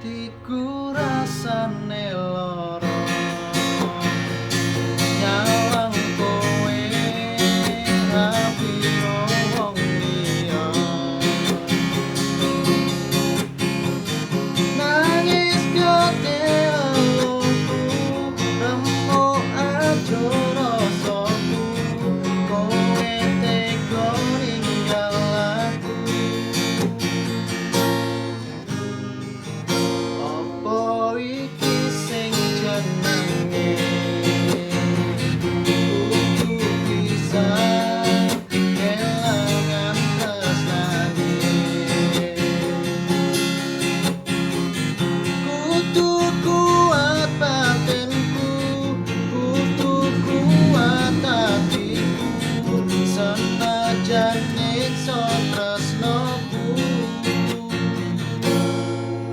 Atiku rasane lara nyawang kowe rapiro wong liya nangis gate eluku remuk aja rasaku kowe tega ninggal aku apa iki sing jenenge kudu bisa kelangan tresnane kudu kuat batinku kudu kuat hatiku senajan nyiksa tresnoku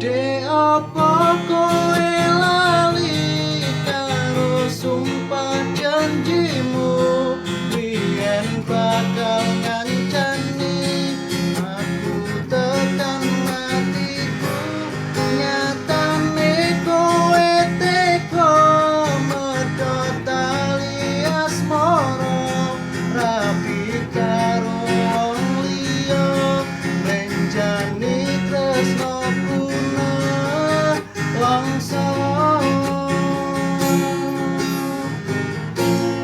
Dek apa kowe lali karo sumpah janjimu biyen bakal ngancani aku tekan matiku nyatane kowe tega medhot tali asmara rapi karo wong liya menjani tresnoku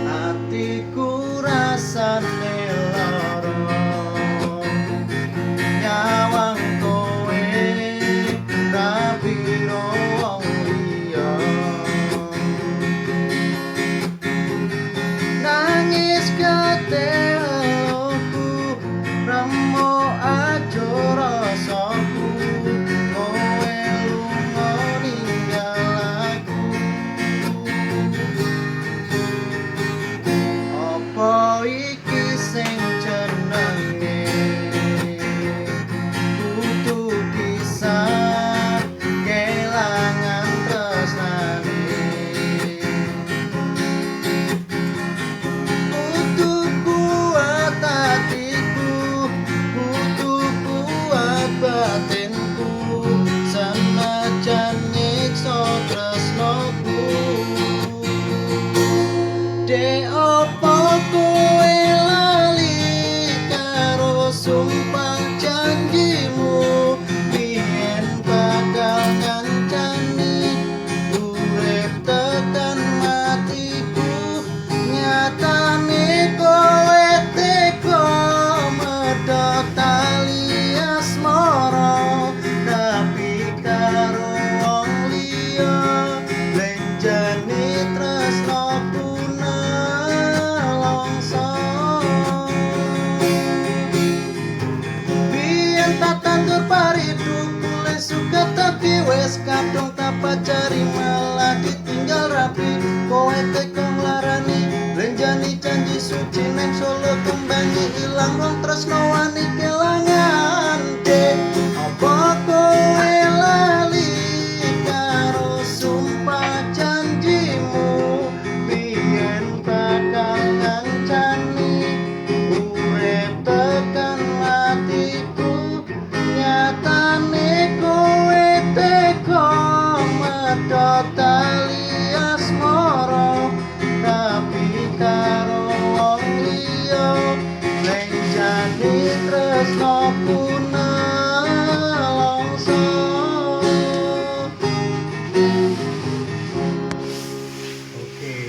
Atiku rasane lara nyawang kowe rapiro wong liya nangis gate eluku remuk aja rasaku kowe lunga ninggal apa iki sing jenenge kudu bisa kelangan tresnane kudu kuat hatiku kudu kuat batinku senajan nyiksa tresnoku Dek apa kowe lali karo sumpah janjimu biyen bakal ngancani urip tekan matiku nyatane kowe tega medhot tali asmara rapi karo wong liya lenjane tresnoku tak tandur paridu mulai suka tapi wes kadung tak pacari malah ditinggal rapi kowe tega nglarani renjani janji suci neng Solo kembali ilang wong tresno wani